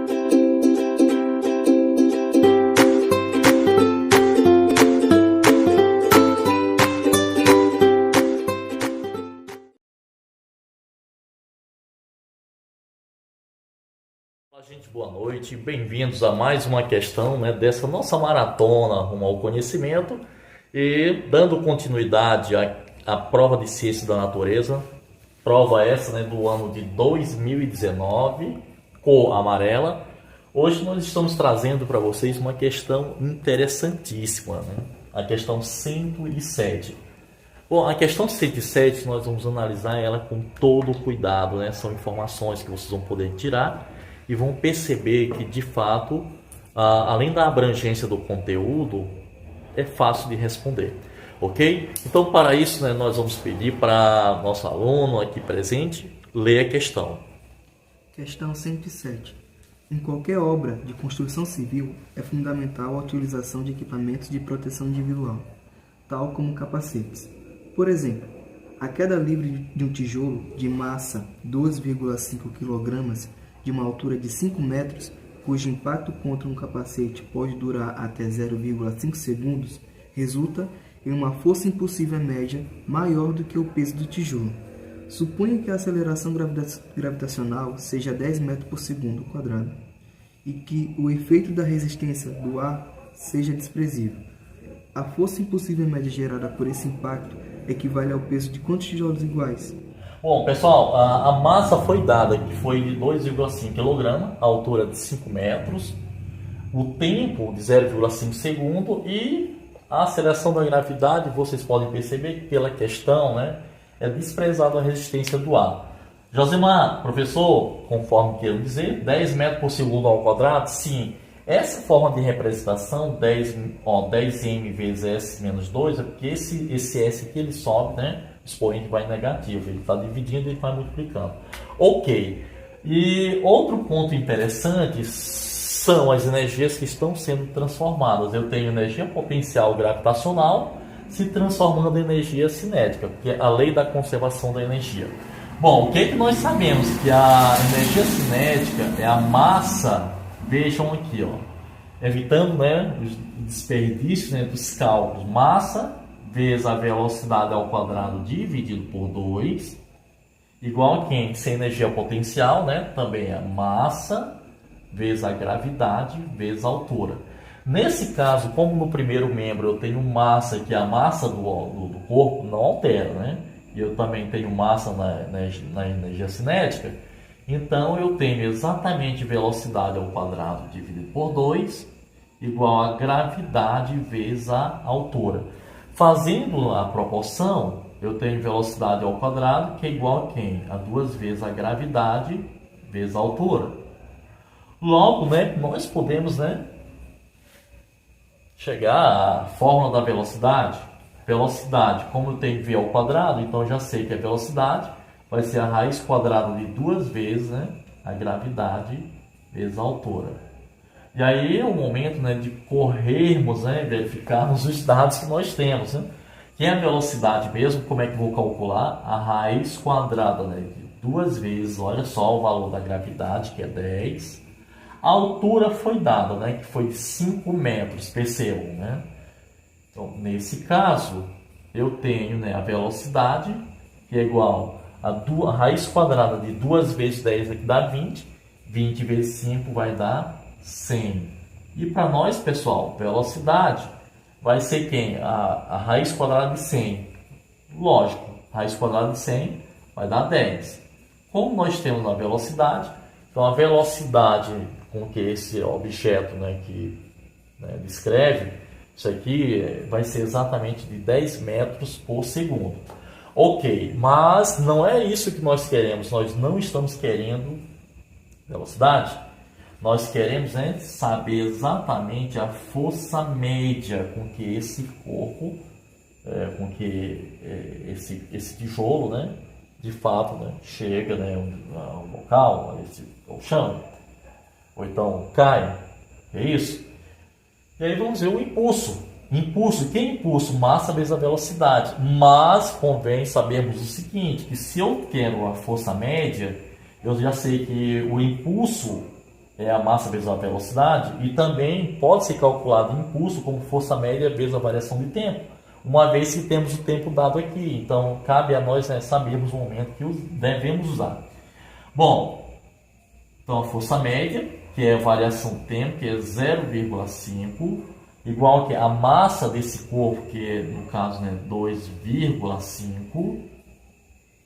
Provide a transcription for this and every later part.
Olá, gente, boa noite, bem-vindos a mais uma questão, né, dessa nossa maratona rumo ao conhecimento e dando continuidade à prova de Ciências da Natureza, prova essa, né, do ano de 2019, cor amarela. Hoje nós estamos trazendo para vocês uma questão interessantíssima, né, a questão 107. Bom, a questão 107 nós vamos analisar ela com todo o cuidado, né, são informações que vocês vão poder tirar e vão perceber que, de fato, além da abrangência do conteúdo, é fácil de responder, ok? Então, para isso, né, nós vamos pedir para nosso aluno aqui presente ler a questão. Questão 107. Em qualquer obra de construção civil, é fundamental a utilização de equipamentos de proteção individual, tal como capacetes. Por exemplo, a queda livre de um tijolo de massa 2,5 kg de uma altura de 5 metros, cujo impacto contra um capacete pode durar até 0,5 segundos, resulta em uma força impulsiva média maior do que o peso do tijolo. Suponha que a aceleração gravitacional seja 10 metros por segundo quadrado e que o efeito da resistência do ar seja desprezível. A força impulsiva média gerada por esse impacto equivale ao peso de quantos tijolos iguais? Bom, pessoal, a massa foi dada, que foi de 2,5 kg, a altura de 5 metros, o tempo de 0,5 segundo e a aceleração da gravidade, vocês podem perceber que pela questão, né, é desprezado a resistência do ar. Josemar, professor, conforme quero dizer, 10 metros por segundo ao quadrado, sim. Essa forma de representação, 10m vezes S menos 2, é porque esse S aqui ele sobe, né? O expoente vai negativo, ele está dividindo e vai multiplicando. Ok. E outro ponto interessante são as energias que estão sendo transformadas. Eu tenho energia potencial gravitacional se transformando em energia cinética, porque é a lei da conservação da energia. Bom, o que é que nós sabemos? Que a energia cinética é a massa, vejam aqui, ó, evitando, né, os desperdícios, né, dos cálculos, massa vezes a velocidade ao quadrado dividido por 2, igual a quem? Sem energia potencial, né, também é massa vezes a gravidade vezes a altura. Nesse caso, como no primeiro membro eu tenho massa, que é a massa do corpo, não altera, né? E eu também tenho massa na energia cinética, então eu tenho exatamente velocidade ao quadrado dividido por 2, igual a gravidade vezes a altura. Fazendo a proporção, eu tenho velocidade ao quadrado, que é igual a quem? A 2 vezes a gravidade vezes a altura. Logo, né, nós podemos, né, chegar à fórmula da velocidade. Velocidade, como eu tenho v ao quadrado, então eu já sei que a velocidade vai ser a raiz quadrada de 2 vezes, né, a gravidade vezes a altura. E aí é o momento, né, de corrermos, né, verificarmos os dados que nós temos, né? Que é a velocidade mesmo, como é que eu vou calcular? A raiz quadrada, né, de 2 vezes, olha só o valor da gravidade, que é 10. A altura foi dada, né, que foi 5 metros, percebam, né? Então, nesse caso, eu tenho, né, a velocidade, que é igual a raiz quadrada de 2 vezes 10, aqui dá 20. 20 vezes 5 vai dar 100. E para nós, pessoal, velocidade vai ser quem? A raiz quadrada de 100. Lógico, raiz quadrada de 100 vai dar 10. Como nós temos a velocidade, então a velocidade com que esse objeto, né, que, né, descreve, isso aqui vai ser exatamente de 10 metros por segundo. Ok, mas não é isso que nós queremos. Nós não estamos querendo velocidade. Nós queremos, né, saber exatamente a força média com que esse corpo, com que esse tijolo, né, de fato, né, chega, né, ao local, ao chão, ou então cai. É isso? E aí vamos ver o impulso. Impulso, que é impulso? Massa vezes a velocidade. Mas convém sabermos o seguinte, que se eu quero a força média, eu já sei que o impulso é a massa vezes a velocidade, e também pode ser calculado o impulso como força média vezes a variação de tempo, uma vez que temos o tempo dado aqui. Então, cabe a nós, né, sabermos o momento que devemos usar. Bom, então a força média, que é a variação de tempo, que é 0,5, igual que a massa desse corpo, que é, no caso, né, 2,5,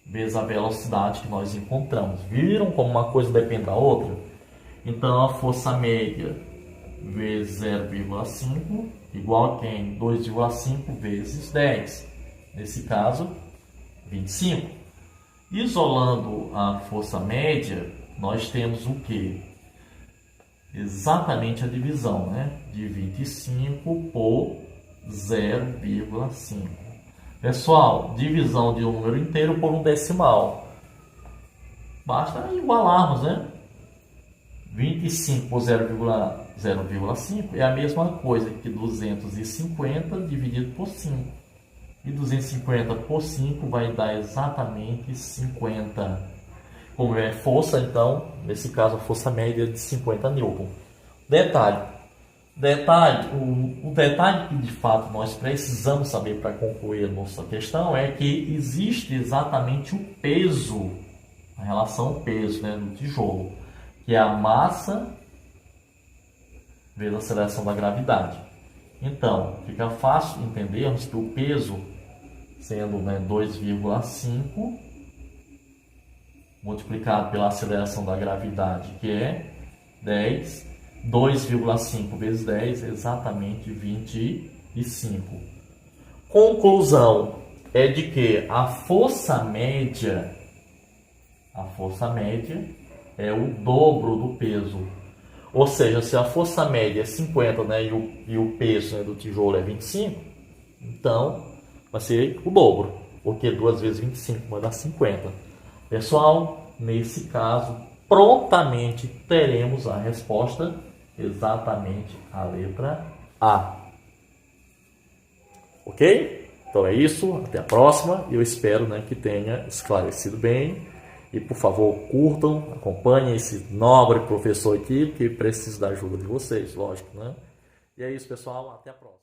vezes a velocidade que nós encontramos. Viram como uma coisa depende da outra? Então, a força média vezes 0,5 igual a quem? 2,5 vezes 10. Nesse caso, 25. Isolando a força média, nós temos o que? Exatamente a divisão, né? De 25 por 0,5. Pessoal, divisão de um número inteiro por um decimal. Basta igualarmos, né? 25 por 0,5 é a mesma coisa que 250 dividido por 5. E 250 por 5 vai dar exatamente 50. Como é força, então, nesse caso a força média é de 50 newton. Detalhe, o detalhe que de fato nós precisamos saber para concluir a nossa questão é que existe exatamente o peso, a relação peso, né, do tijolo, que é a massa vezes a aceleração da gravidade. Então, fica fácil entendermos que o peso, sendo, né, 2,5 multiplicado pela aceleração da gravidade, que é 10, 2,5 vezes 10 é exatamente 25. Conclusão é de que a força média é o dobro do peso. Ou seja, se a força média é 50, né, e o peso, né, do tijolo é 25, então vai ser o dobro, porque 2 vezes 25 vai dar 50. Pessoal, nesse caso, prontamente teremos a resposta, exatamente a letra A. Ok? Então é isso, até a próxima. Eu espero, né, que tenha esclarecido bem. E por favor, curtam, acompanhem esse nobre professor aqui, que precisa da ajuda de vocês, lógico, né? E é isso, pessoal, até a próxima.